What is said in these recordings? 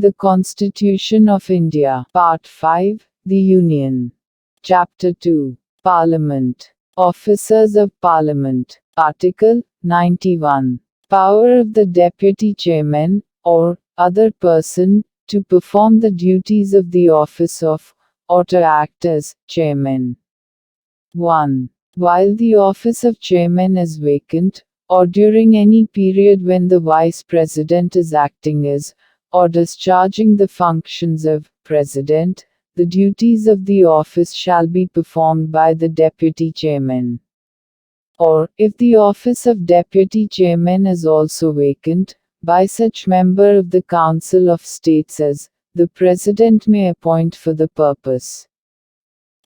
The Constitution of India. Part 5. The Union. Chapter 2. Parliament. Officers of Parliament. Article 91. Power of the Deputy Chairman, or other person, to perform the duties of the office of, or to act as, Chairman. 1. While the office of Chairman is vacant, or during any period when the Vice President is acting as, or discharging the functions of, President, the duties of the office shall be performed by the Deputy Chairman. Or, if the office of Deputy Chairman is also vacant, by such member of the Council of States as, the President may appoint for the purpose.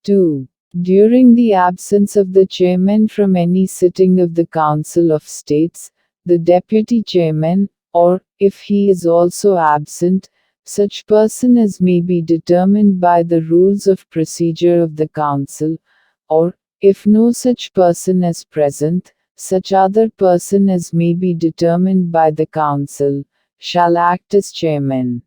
2. During the absence of the Chairman from any sitting of the Council of States, the Deputy Chairman, or, if he is also absent, such person as may be determined by the rules of procedure of the Council, or, if no such person is present, such other person as may be determined by the Council, shall act as Chairman.